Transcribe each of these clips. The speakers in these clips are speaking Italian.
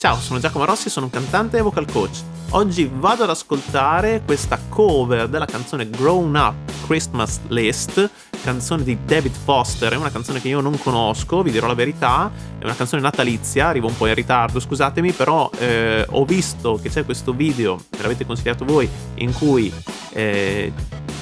Ciao, sono Giacomo Rossi, sono un cantante e vocal coach. Oggi vado ad ascoltare questa cover della canzone Grown Up Christmas List, canzone di David Foster. È una canzone che io non conosco, vi dirò la verità, è una canzone natalizia, arrivo un po' in ritardo, scusatemi, però ho visto che c'è questo video, me l'avete consigliato voi, in cui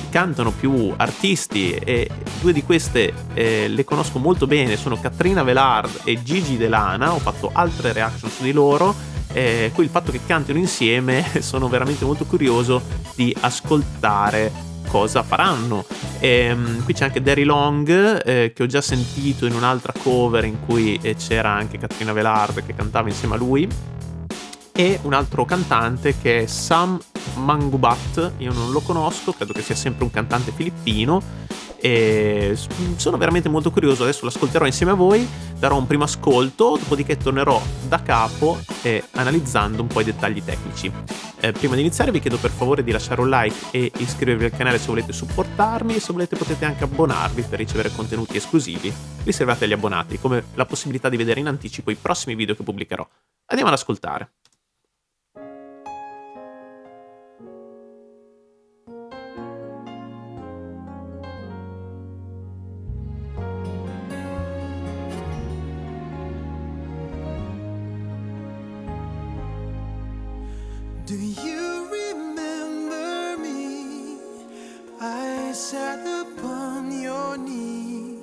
cantano più artisti e due di queste le conosco molto bene, sono Katrina Velard e Gigi Delana. Ho fatto altre reaction su di loro, qui il fatto che cantino insieme sono veramente molto curioso di ascoltare cosa faranno. Qui c'è anche Derry Long, che ho già sentito in un'altra cover in cui c'era anche Katrina Velard che cantava insieme a lui, e un altro cantante che è Sam Mangubat. Io non lo conosco, credo che sia sempre un cantante filippino, e sono veramente molto curioso. Adesso l'ascolterò insieme a voi, darò un primo ascolto, dopodiché tornerò da capo analizzando un po' i dettagli tecnici. Prima di iniziare vi chiedo per favore di lasciare un like e iscrivervi al canale se volete supportarmi, e se volete potete anche abbonarvi per ricevere contenuti esclusivi riservati agli abbonati, come la possibilità di vedere in anticipo i prossimi video che pubblicherò. Andiamo ad ascoltare. Do you remember me? I sat upon your knee.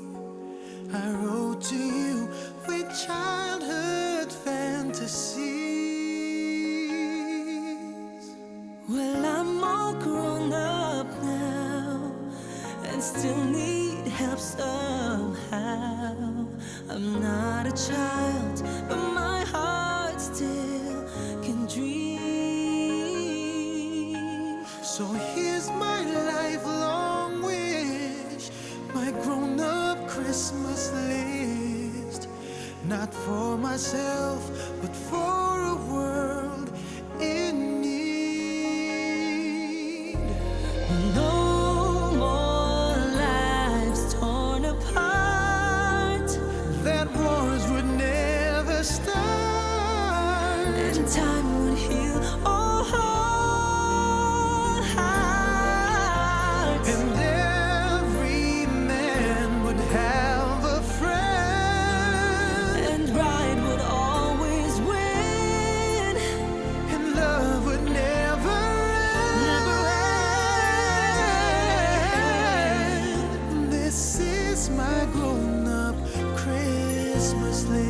I wrote to you with childhood fantasies. Well, I'm all grown up now and still need help somehow. I'm not a child, but my heart still can dream. So here's my lifelong wish, my grown-up Christmas list. Not for myself, but for a world in need. No more lives torn apart, that wars would never start, and time would heal all hearts, and every man would have a friend, and right would always win, and love would never end. This is my grown-up Christmas list.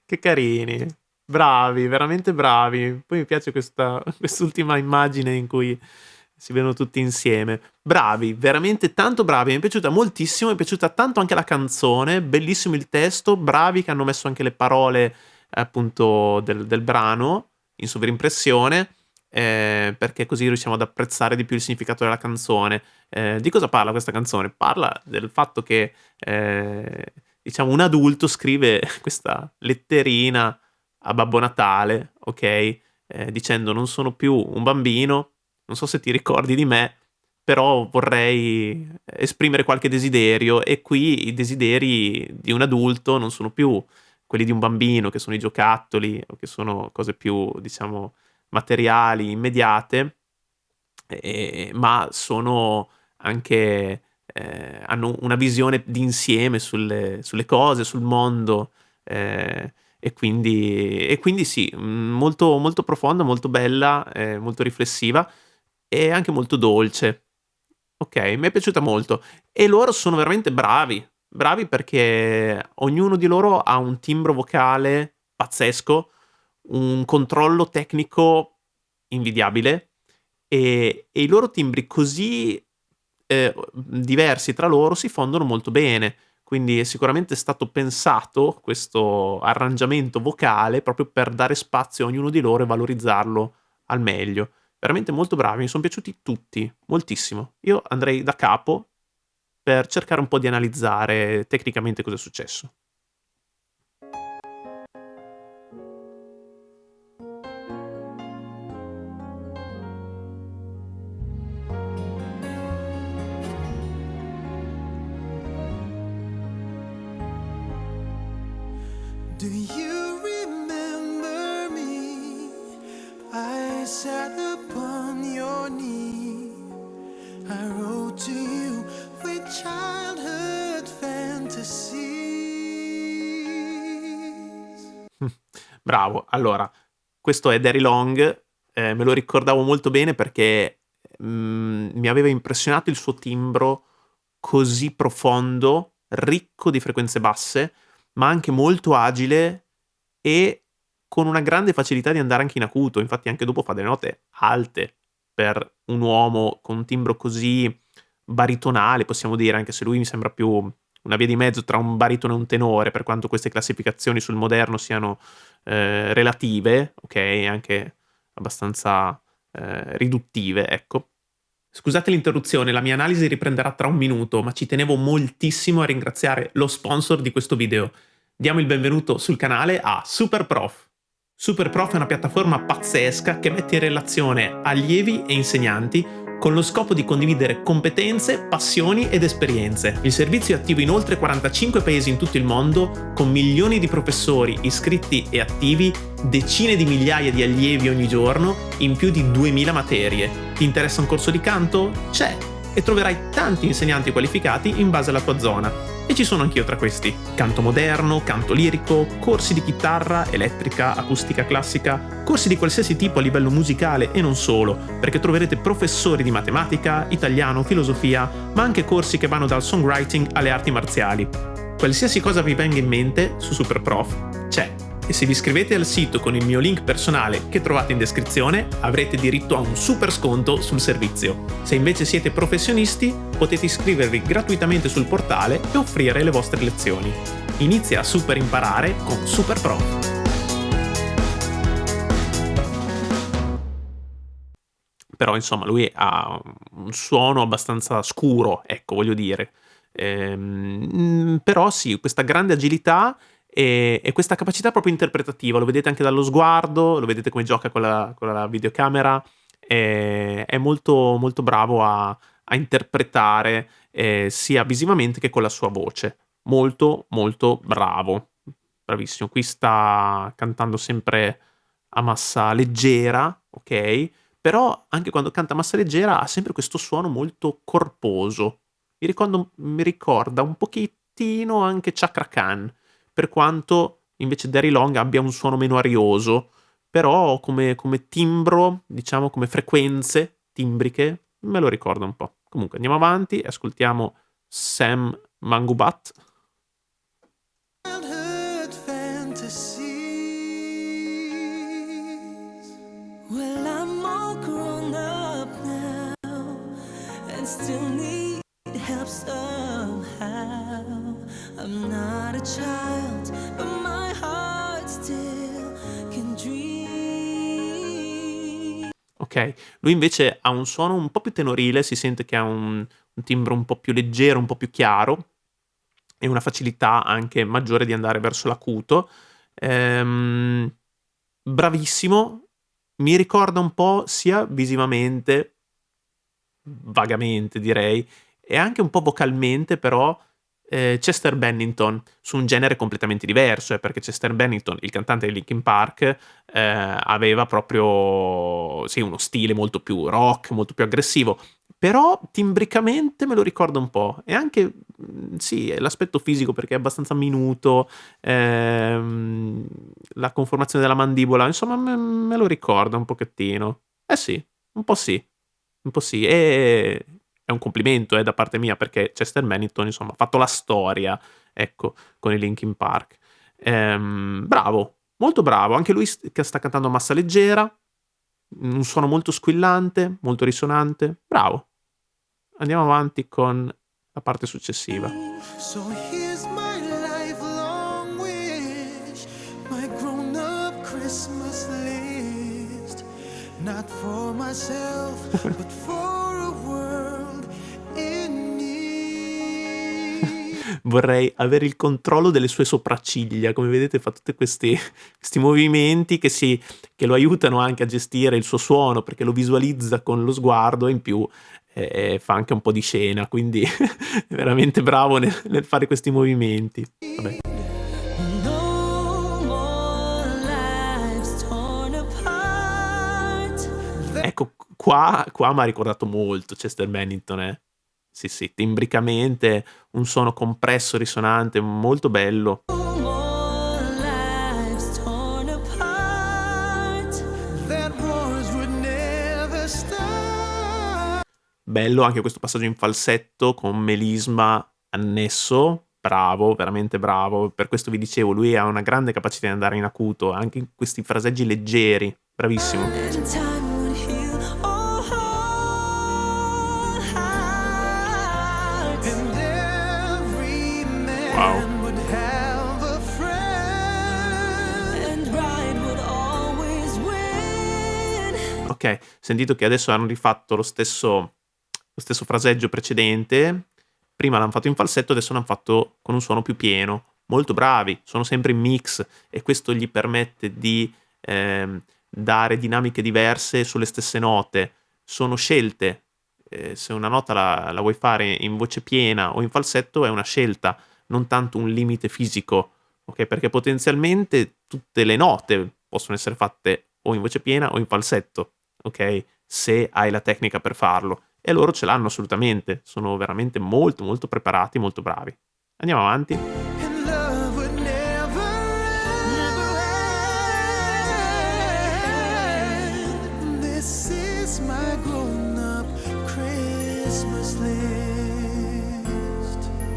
Che carini, bravi, veramente bravi. Poi mi piace quest'ultima immagine in cui si vedono tutti insieme. Bravi, veramente tanto bravi, mi è piaciuta moltissimo, mi è piaciuta tanto anche la canzone, bellissimo il testo, bravi che hanno messo anche le parole appunto del brano in sovrimpressione, perché così riusciamo ad apprezzare di più il significato della canzone. Di cosa parla questa canzone? Parla del fatto che diciamo un adulto scrive questa letterina a Babbo Natale, ok? Dicendo non sono più un bambino, non so se ti ricordi di me, però vorrei esprimere qualche desiderio e qui i desideri di un adulto non sono più quelli di un bambino, che sono i giocattoli o che sono cose più, diciamo, materiali, immediate, ma sono anche hanno una visione d'insieme sulle cose, sul mondo, e quindi sì, molto, molto profonda, molto bella, molto riflessiva e anche molto dolce. Ok, mi è piaciuta molto. E loro sono veramente bravi, bravi perché ognuno di loro ha un timbro vocale pazzesco, un controllo tecnico invidiabile e i loro timbri così diversi tra loro si fondono molto bene. Quindi è sicuramente stato pensato questo arrangiamento vocale proprio per dare spazio a ognuno di loro e valorizzarlo al meglio. Veramente molto bravi, mi son piaciuti tutti, moltissimo. Io andrei da capo per cercare un po' di analizzare tecnicamente cosa è successo. Do you remember me? I sat upon your knee. I wrote to you with childhood fantasies. Bravo. Allora, questo è Daddy Long, me lo ricordavo molto bene perché, mi aveva impressionato il suo timbro così profondo, ricco di frequenze basse, ma anche molto agile e con una grande facilità di andare anche in acuto. Infatti anche dopo fa delle note alte per un uomo con un timbro così baritonale, possiamo dire, anche se lui mi sembra più una via di mezzo tra un baritono e un tenore, per quanto queste classificazioni sul moderno siano relative, ok, anche abbastanza riduttive, ecco. Scusate l'interruzione, la mia analisi riprenderà tra un minuto, ma ci tenevo moltissimo a ringraziare lo sponsor di questo video. Diamo il benvenuto sul canale a SuperProf. SuperProf è una piattaforma pazzesca che mette in relazione allievi e insegnanti con lo scopo di condividere competenze, passioni ed esperienze. Il servizio è attivo in oltre 45 paesi in tutto il mondo, con milioni di professori iscritti e attivi, decine di migliaia di allievi ogni giorno, in più di 2000 materie. Ti interessa un corso di canto? C'è! E troverai tanti insegnanti qualificati in base alla tua zona. E ci sono anch'io tra questi. Canto moderno, canto lirico, corsi di chitarra, elettrica, acustica classica, corsi di qualsiasi tipo a livello musicale e non solo, perché troverete professori di matematica, italiano, filosofia, ma anche corsi che vanno dal songwriting alle arti marziali. Qualsiasi cosa vi venga in mente su SuperProf c'è. E se vi iscrivete al sito con il mio link personale che trovate in descrizione, avrete diritto a un super sconto sul servizio. Se invece siete professionisti, potete iscrivervi gratuitamente sul portale e offrire le vostre lezioni. Inizia a super imparare con SuperProf. Però insomma lui ha un suono abbastanza scuro, ecco, voglio dire. Però sì, questa grande agilità e questa capacità proprio interpretativa, lo vedete anche dallo sguardo, lo vedete come gioca con la videocamera, è molto, molto bravo a interpretare sia visivamente che con la sua voce. Molto, molto bravo. Bravissimo. Qui sta cantando sempre a massa leggera, ok? Però anche quando canta a massa leggera ha sempre questo suono molto corposo. Mi ricorda un pochettino anche Chakra Khan, per quanto invece Daddy Long abbia un suono meno arioso, però come timbro, diciamo come frequenze timbriche, me lo ricorda un po'. Comunque andiamo avanti e ascoltiamo Sam Mangubat. childhood fantasies. Well, I'm all grown up now and still need help somehow. I'm not a child, but my heart still can dream. Ok, lui invece ha un suono un po' più tenorile, si sente che ha un timbro un po' più leggero, un po' più chiaro e una facilità anche maggiore di andare verso l'acuto. Ehm, Bravissimo, mi ricorda un po' sia visivamente, vagamente direi, e anche un po' vocalmente però, Chester Bennington, su un genere completamente diverso, perché Chester Bennington, il cantante di Linkin Park, aveva proprio sì, uno stile molto più rock, molto più aggressivo, però timbricamente me lo ricorda un po'. E anche, sì, l'aspetto fisico perché è abbastanza minuto, ehm, la conformazione della mandibola, insomma me lo ricorda un pochettino. Eh sì, un po' sì. Un po' sì, e è un complimento, da parte mia, perché Chester Bennington, insomma, ha fatto la storia, ecco, con i Linkin Park. Bravo, molto bravo. Anche lui che sta cantando a massa leggera, un suono molto squillante, molto risonante. Bravo. Andiamo avanti con la parte successiva. So here's my lifelong wish, my grown-up Christmas list. Not for myself, but for a world in need. Vorrei avere il controllo delle sue sopracciglia. Come vedete fa tutti questi movimenti che lo aiutano anche a gestire il suo suono, perché lo visualizza con lo sguardo e in più fa anche un po' di scena, quindi è veramente bravo nel fare questi movimenti. Vabbè. No more lives torn apart. Ecco, qua m'ha ricordato molto Chester Bennington, eh. Sì, sì, timbricamente un suono compresso, risonante, molto bello. No more lives torn apart. That wars would never stop. Bello anche questo passaggio in falsetto con melisma annesso. Bravo, veramente bravo. Per questo vi dicevo, lui ha una grande capacità di andare in acuto, anche in questi fraseggi leggeri. Bravissimo. And time would heal all hearts. And every man would have a friend. And right would always win. Ok, sentito che adesso hanno rifatto lo stesso fraseggio precedente. Prima l'hanno fatto in falsetto, adesso l'hanno fatto con un suono più pieno. Molto bravi, sono sempre in mix e questo gli permette di dare dinamiche diverse sulle stesse note. Sono scelte. Se una nota la vuoi fare in voce piena o in falsetto è una scelta, non tanto un limite fisico, ok? Perché potenzialmente tutte le note possono essere fatte o in voce piena o in falsetto, ok? Se hai la tecnica per farlo. E loro ce l'hanno assolutamente, sono veramente molto molto preparati, molto bravi. Andiamo avanti. And love would never end. This is my grown-up Christmas list.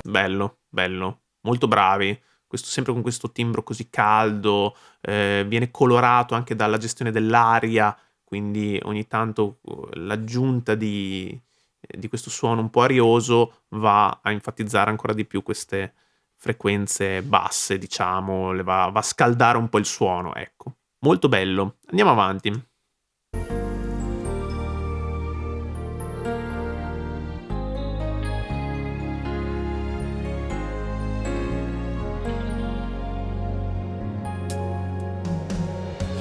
Bello, bello, molto bravi. Sempre con questo timbro così caldo, viene colorato anche dalla gestione dell'aria, quindi ogni tanto l'aggiunta di questo suono un po' arioso va a enfatizzare ancora di più queste frequenze basse, diciamo, va a scaldare un po' il suono, ecco. Molto bello. Andiamo avanti.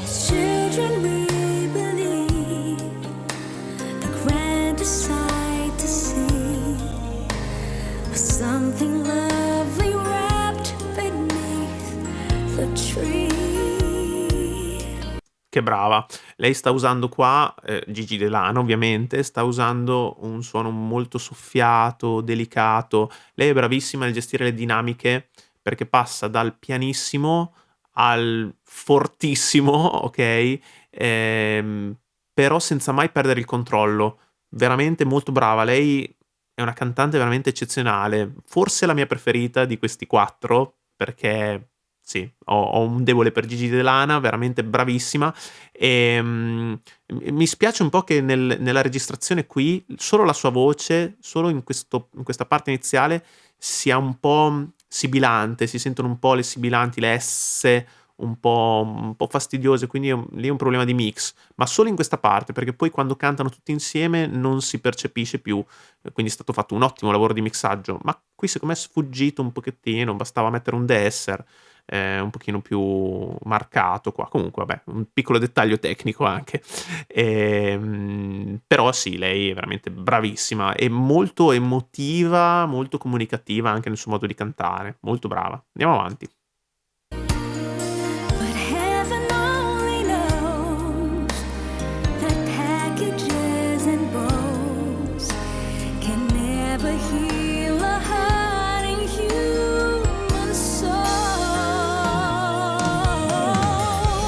As children we believe the grandest sight to see was something lovely wrapped beneath the tree. Che brava. Lei sta usando qua, Gigi Delano ovviamente, sta usando un suono molto soffiato, delicato. Lei è bravissima nel gestire le dinamiche perché passa dal pianissimo al fortissimo, ok? Però senza mai perdere il controllo. Veramente molto brava. Lei è una cantante veramente eccezionale, forse la mia preferita di questi 4, perché sì, ho un debole per Gigi D'Elana, veramente bravissima. Mi spiace un po' che nella registrazione qui, solo la sua voce, solo in questa parte iniziale, sia un po' sibilante, si sentono un po' le sibilanti, le S un po' fastidiose, quindi lì è un problema di mix, ma solo in questa parte, perché poi quando cantano tutti insieme non si percepisce più, quindi è stato fatto un ottimo lavoro di mixaggio, ma qui secondo me è sfuggito un pochettino, bastava mettere un deesser un pochino più marcato qua. Comunque vabbè, un piccolo dettaglio tecnico anche. Però sì, lei è veramente bravissima e molto emotiva, molto comunicativa anche nel suo modo di cantare, molto brava. Andiamo avanti. But heaven only knows that packages and bows can never heal a hurting human soul.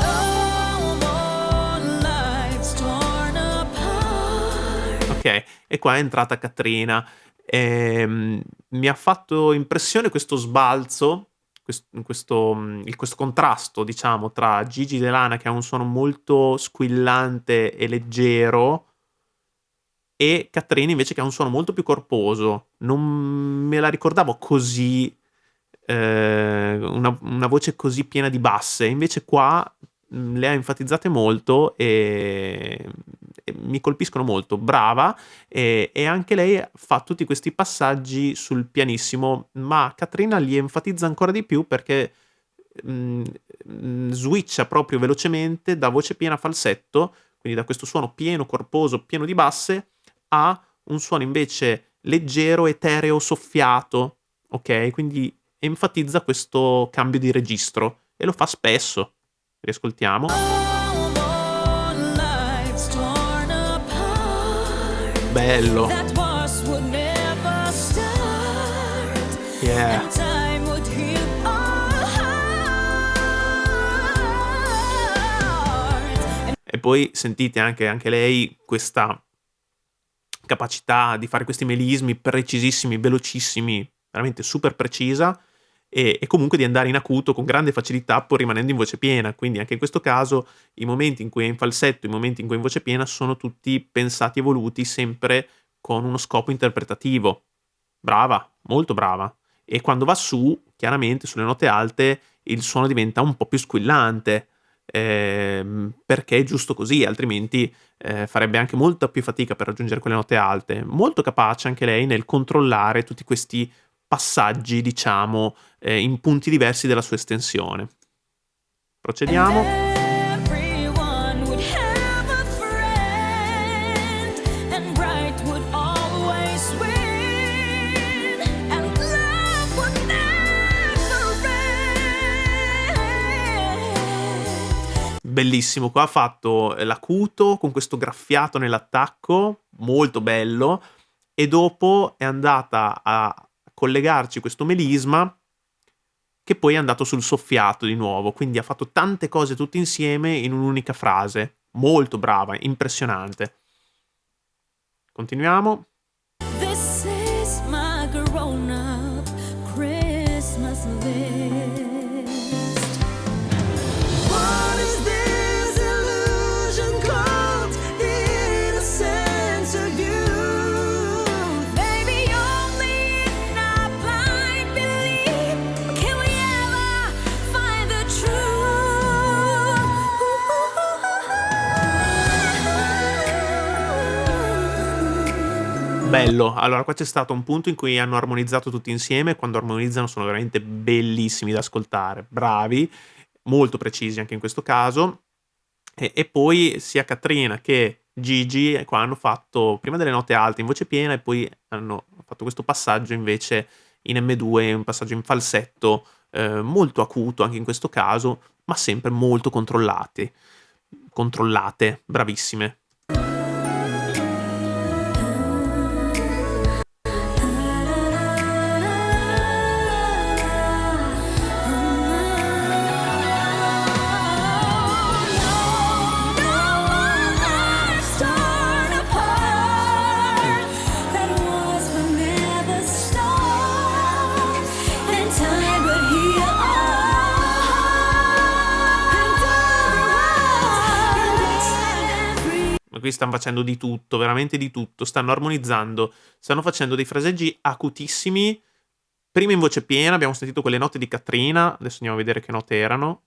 Oh, more lives torn apart. Ok, e qua è entrata Catrina. Mi ha fatto impressione questo sbalzo, questo contrasto, diciamo, tra Gigi D'Elana, che ha un suono molto squillante e leggero, e Catrina invece che ha un suono molto più corposo. Non me la ricordavo così, una voce così piena di basse. Invece qua le ha enfatizzate molto e mi colpiscono molto. Brava, e anche lei fa tutti questi passaggi sul pianissimo, ma Catrina li enfatizza ancora di più perché switcha proprio velocemente da voce piena a falsetto, quindi da questo suono pieno, corposo, pieno di basse, a un suono invece leggero, etereo, soffiato, ok? Quindi enfatizza questo cambio di registro e lo fa spesso. Riascoltiamo. Oh, more lives torn apart. Bello. That wars would never start. Yeah. And time would heal our hearts. E poi sentite anche lei questa capacità di fare questi melismi precisissimi, velocissimi, veramente super precisa, e comunque di andare in acuto con grande facilità pur rimanendo in voce piena. Quindi anche in questo caso i momenti in cui è in falsetto, i momenti in cui è in voce piena sono tutti pensati e voluti sempre con uno scopo interpretativo. Brava, molto brava. E quando va su, chiaramente sulle note alte, il suono diventa un po' più squillante, perché è giusto così, altrimenti farebbe anche molta più fatica per raggiungere quelle note alte. Molto capace anche lei nel controllare tutti questi passaggi, diciamo, in punti diversi della sua estensione. Procediamo. Everyone would have a friend, and right would always win, and love would never end. Bellissimo, qua ha fatto l'acuto con questo graffiato nell'attacco, molto bello, e dopo è andata a collegarci questo melisma che poi è andato sul soffiato di nuovo, quindi ha fatto tante cose tutte insieme in un'unica frase. Molto brava, impressionante. Continuiamo. This is my grown-up Christmas list. What is this illusion called? The innocence of youth. Maybe only in our blind belief can we ever find the truth. Bello. Allora, qua c'è stato un punto in cui hanno armonizzato tutti insieme. Quando armonizzano sono veramente bellissimi da ascoltare. Bravi, molto precisi anche in questo caso. E poi sia Catrina che Gigi qua hanno fatto prima delle note alte in voce piena e poi hanno fatto questo passaggio invece in M2, un passaggio in falsetto molto acuto anche in questo caso, ma sempre molto controllate, bravissime. Torn apart, that was for me. qui stanno facendo di tutto, veramente di tutto, stanno armonizzando, stanno facendo dei fraseggi acutissimi, prima in voce piena, abbiamo sentito quelle note di Katrina, adesso andiamo a vedere che note erano,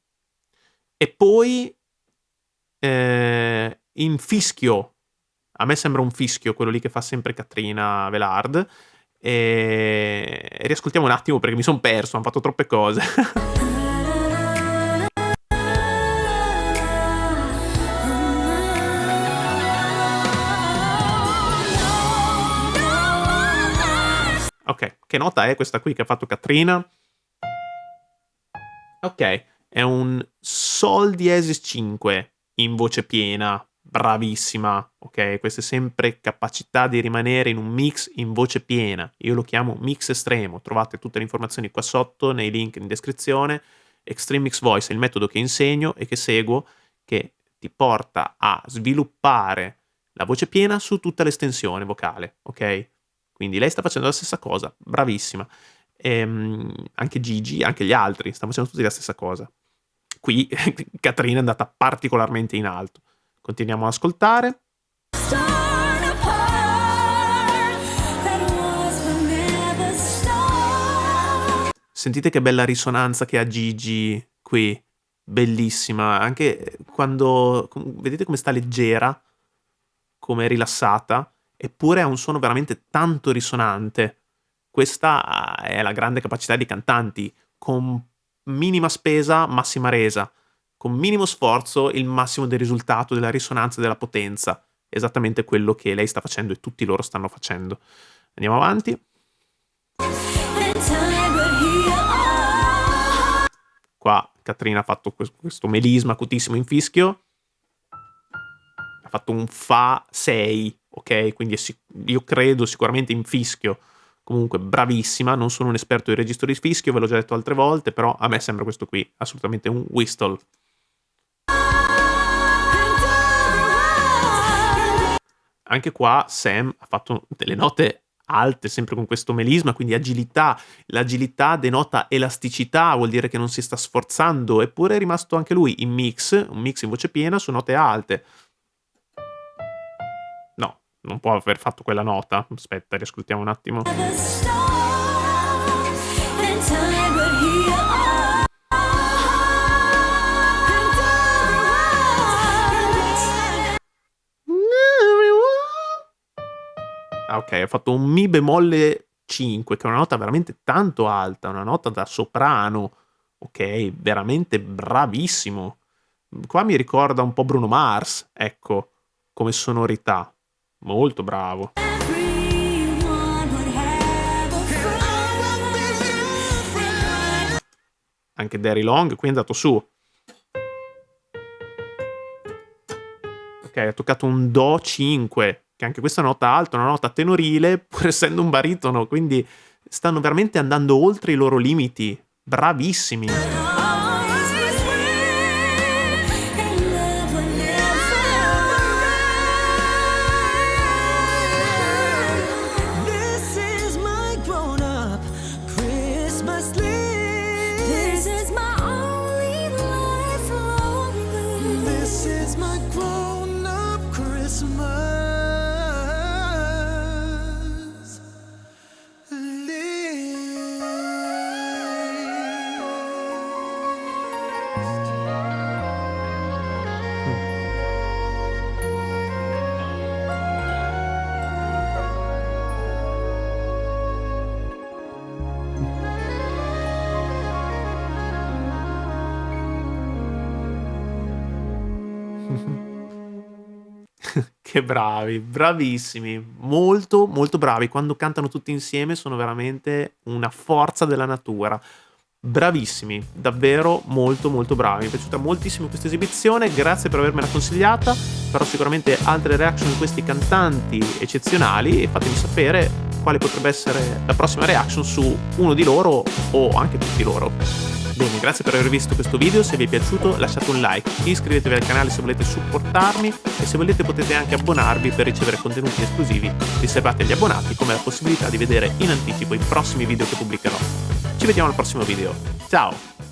e poi in fischio, a me sembra un fischio quello lì che fa sempre Katrina Velard, e riascoltiamo un attimo perché mi son perso, han fatto troppe cose. Ok, che nota è questa qui che ha fatto Katrina? Ok, è un Sol diesis 5 in voce piena, bravissima, ok? Questa è sempre capacità di rimanere in un mix in voce piena. Io lo chiamo mix estremo, trovate tutte le informazioni qua sotto nei link in descrizione. Extreme Mix Voice è il metodo che insegno e che seguo, che ti porta a sviluppare la voce piena su tutta l'estensione vocale, ok? Quindi lei sta facendo la stessa cosa, bravissima. Anche Gigi, anche gli altri stanno facendo tutti la stessa cosa. Qui Katrina è andata particolarmente in alto. Continuiamo ad ascoltare. Start apart, that was but never start. Sentite che bella risonanza che ha Gigi qui, bellissima. Anche quando vedete come sta leggera, come è rilassata, eppure ha un suono veramente tanto risonante. Questa è la grande capacità dei cantanti, con minima spesa, massima resa, con minimo sforzo, il massimo del risultato, della risonanza e della potenza. Esattamente quello che lei sta facendo e tutti loro stanno facendo. Andiamo avanti. And time would heal all. Qua Katrina ha fatto questo melisma acutissimo in fischio. Ha fatto un Fa 6, ok? Quindi io credo sicuramente in fischio. Comunque bravissima, non sono un esperto di registro di fischio, ve l'ho già detto altre volte, però a me sembra questo qui, assolutamente un whistle. Anche qua Sam ha fatto delle note alte, sempre con questo melisma, quindi agilità. L'agilità denota elasticità, vuol dire che non si sta sforzando, eppure è rimasto anche lui in mix, un mix in voce piena su note alte. No, non può aver fatto quella nota. Aspetta, riascoltiamo un attimo. The stars, and time would heal all. Ah, ok, ha fatto un Mi bemolle 5, che è una nota veramente tanto alta, una nota da soprano. Ok, veramente bravissimo. Qua mi ricorda un po' Bruno Mars, ecco, come sonorità. Molto bravo. Everyone would have a friend. Anche Derry Long qui è andato su. Ok, ha toccato un Do 5, che anche questa è una nota alta, una nota tenorile, pur essendo un baritono, quindi stanno veramente andando oltre i loro limiti. Bravissimi. Always was when, and love would never end. This is my grown-up Christmas list. This is my only lifelong wish. This is my grown-up Christmas list. Che bravi, bravissimi, molto molto bravi. Quando cantano tutti insieme sono veramente una forza della natura. Bravissimi, davvero molto molto bravi. Mi è piaciuta moltissimo questa esibizione, grazie per avermela consigliata. Farò sicuramente altre reaction di questi cantanti eccezionali e fatemi sapere quale potrebbe essere la prossima reaction su uno di loro o anche tutti loro. Bene, grazie per aver visto questo video, se vi è piaciuto lasciate un like, iscrivetevi al canale se volete supportarmi e se volete potete anche abbonarvi per ricevere contenuti esclusivi riservati agli abbonati, come la possibilità di vedere in anticipo i prossimi video che pubblicherò. Ci vediamo al prossimo video, ciao!